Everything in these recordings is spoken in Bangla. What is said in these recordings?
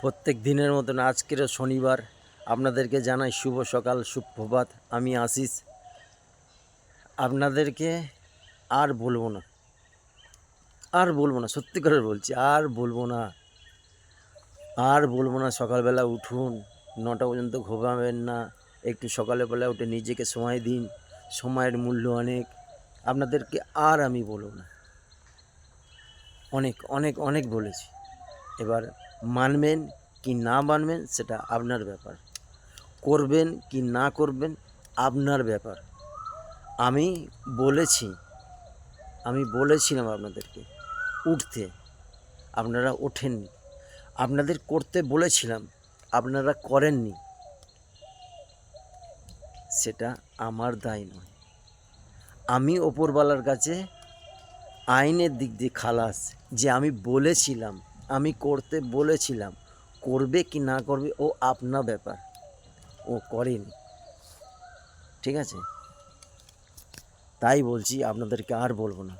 প্রত্যেক দিনের মতন আজকেরও শনিবার আপনাদেরকে জানাই শুভ সকাল সুপ্রভাত। আমি আশিস। আপনাদেরকে আর বলবো না, সত্যি করে বলছি, আর বলবো না। সকালবেলা উঠুন, 9টা পর্যন্ত ঘুমাবেন না, একটু সকালবেলা উঠে নিজেকে সময় দিন, সময়ের মূল্য অনেক। আপনাদেরকে আর আমি বলবো না, অনেক অনেক অনেক বলেছি। এবার মানবেন কি না মানবেন সেটা আপনার ব্যাপার, করবেন কি না করবেন আপনার ব্যাপার। আমি বলেছিলাম আপনাদেরকে উঠতে, আপনারা ওঠেননি। আপনাদের করতে বলেছিলাম, আপনারা করেননি। সেটা আমার দায় নয়। আমি ওপরওয়ালার কাছে আইনের দিক দিয়ে খালাস, যে আমি বলেছিলাম, আমি করতে বলেছিলাম। করবে কি না করবে ও আপনার ব্যাপার, ও করেনি। ঠিক আছে, তাই বলছি, আপনাদেরকে আর বলবো না।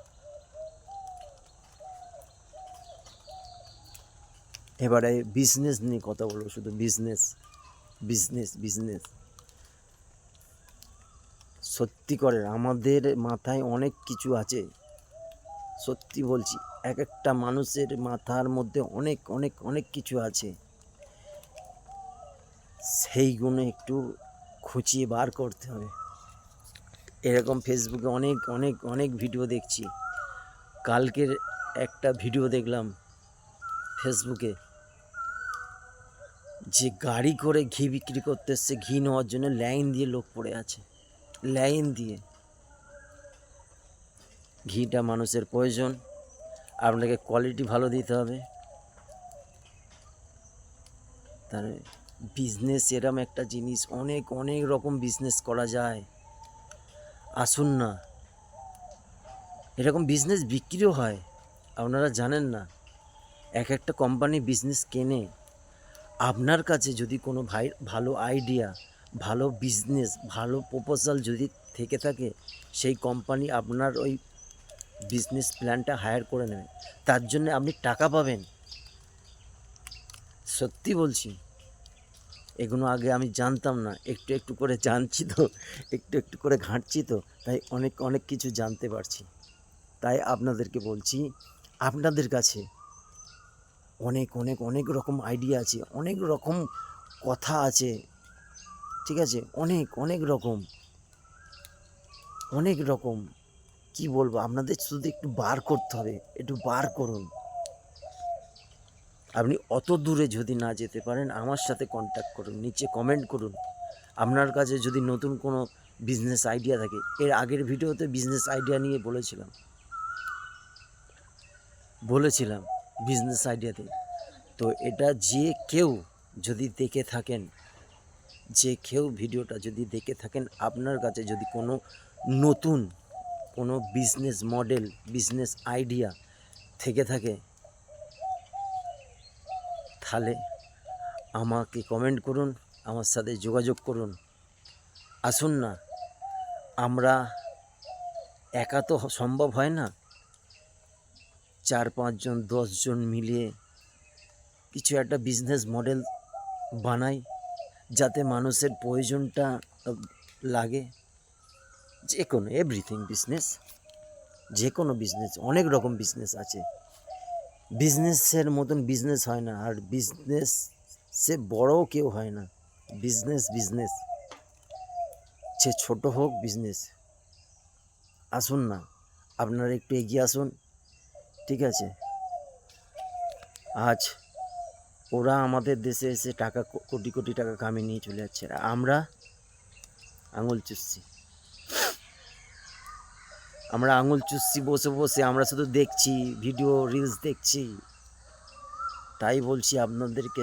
এবারে বিজনেস নিয়ে কথা বলবো, শুধু বিজনেস বিজনেস বিজনেস। সত্যি করে আমাদের মাথায় অনেক কিছু আছে, সত্যি বলছি। এক একটা মানুষের মাথার মধ্যে অনেক অনেক অনেক কিছু আছে, সেইগুলো একটু খুঁচিয়ে বার করতে হবে। এরকম ফেসবুকে অনেক অনেক অনেক ভিডিও দেখছি। কালকের একটা ভিডিও দেখলাম ফেসবুকে, যে গাড়ি করে ঘি বিক্রি করতে এসছে, ঘি নেওয়ার জন্য লাইন দিয়ে লোক পড়ে আছে, লাইন দিয়ে। ঘিটা মানুষের প্রয়োজন, আপনাকে কোয়ালিটি ভালো দিতে হবে। তাহলে বিজনেস এরম একটা জিনিস, অনেক অনেক রকম বিজনেস করা যায়। আসুন না, এরকম বিজনেস বিক্রিও হয়, আপনারা জানেন না। এক একটা কোম্পানি বিজনেস কেনে। আপনার কাছে যদি কোনো ভালো আইডিয়া, ভালো বিজনেস, ভালো প্রপোজাল যদি থেকে থাকে, সেই কোম্পানি আপনার ওই বিজনেস প্ল্যানটা হায়ার করে নেবে, তার জন্য আপনি টাকা পাবেন। সত্যি বলছি, এগুলো আগে আমি জানতাম না, একটু একটু করে জানছি তো, একটু একটু করে ঘাঁটছি তো, তাই অনেক অনেক কিছু জানতে পারছি। তাই আপনাদেরকে বলছি, আপনাদের কাছে অনেক অনেক অনেক রকম আইডিয়া আছে, অনেক রকম কথা আছে। ঠিক আছে, অনেক অনেক রকম, অনেক রকম। কি বলবো আপনাদের, শুধু একটু বার করতে হবে, একটু বার করুন। আপনি অত দূরে যদি না যেতে পারেন, আমার সাথে কন্ট্যাক্ট করুন, নিচে কমেন্ট করুন। আপনার কাছে যদি নতুন কোনো বিজনেস আইডিয়া থাকে, এর আগের ভিডিওতে বিজনেস আইডিয়া নিয়ে বলেছিলাম বিজনেস আইডিয়াতে। তো এটা যে কেউ যদি দেখে থাকেন, ভিডিওটা যদি দেখে থাকেন, আপনার কাছে যদি কোনো নতুন কোনো বিজনেস মডেল, বিজনেস আইডিয়া থেকে থাকে, তাহলে আমাকে কমেন্ট করুন, আমার সাথে যোগাযোগ করুন। আসুন না, আমরা একা তো সম্ভব হয় না, 4-5 জন 10 জন মিলিয়ে কিছু একটা বিজনেস মডেল বানাই, যাতে মানুষের প্রয়োজনটা লাগে। যে কোনো এভরিথিং বিজনেস, যে কোনো বিজনেস, অনেক রকম বিজনেস আছে। বিজনেসের মতন বিজনেস হয় না, আর বিজনেস সে বড়ও কেউ হয় না। বিজনেস বিজনেস, সে ছোট হোক বিজনেস। আসুন না, আপনারা একটু এগিয়ে আসুন। ঠিক আছে, আজ ওরা আমাদের দেশে এসে টাকা, কোটি কোটি টাকা কামিয়ে নিয়ে চলে যাচ্ছে, আর আমরা আঙুল চুষছি। বসে বসে আমরা শুধু দেখছি ভিডিও, রিলস দেখছি। তাই বলছি আপনাদেরকে,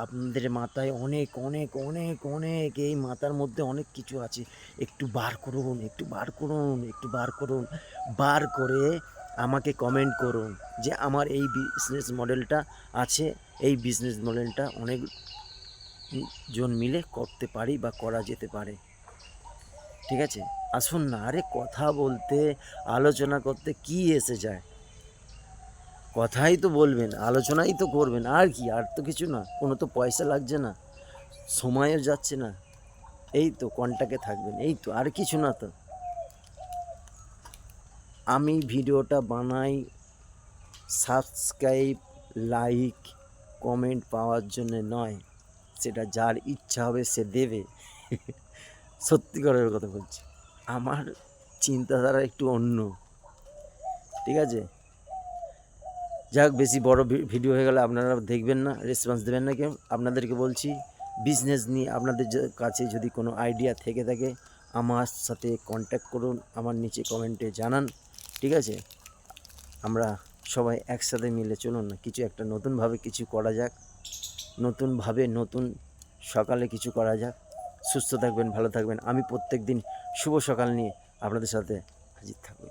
আপনাদের মাথায় অনেক অনেক অনেক অনেক, এই মাথার মধ্যে অনেক কিছু আছে। একটু বার করুন, একটু বার করুন, একটু বার করুন। বার করে আমাকে কমেন্ট করুন যে আমার এই বিজনেস মডেলটা আছে, এই বিজনেস মডেলটা অনেক জন মিলে করতে পারি বা করা যেতে পারে। ঠিক আছে, আসুন না। আরে কথা বলতে, আলোচনা করতে কি এসে যায়? কথাই তো বলবেন, আলোচনাই তো করবেন, আর কি, আর তো কিছু না, কোনো তো পয়সা লাগছে না, সময়ও যাচ্ছে না, এই তো কন্টাক্টে থাকবেন, এই তো, আর কিছু না তো। আমি ভিডিওটা বানাই সাবস্ক্রাইব, লাইক, কমেন্ট পাওয়ার জন্য নয়, সেটা যার ইচ্ছা হবে সে দেবে। সত্যিকারের কথা বলছি, আমার চিন্তাধারা একটু অন্য, ঠিক আছে। যাক, বেশি বড় ভিডিও হয়ে গেলে আপনারা দেখবেন না, রেসপন্স দেবেন না কেউ। আপনাদেরকে বলছি, বিজনেস নিয়ে আপনাদের কাছে যদি কোনো আইডিয়া থেকে থাকে আমার সাথে কন্ট্যাক্ট করুন, আমার নিচে কমেন্টে জানান, ঠিক আছে। আমরা সবাই একসাথে মিলে চলুন না, কিছু একটা নতুনভাবে কিছু করা যাক, নতুনভাবে নতুন সকালে কিছু করা যাক। সুস্থ থাকবেন, ভালো থাকবেন। আমি প্রত্যেক দিন শুভ সকাল নিয়ে আপনাদের সাথে হাজির থাকবো।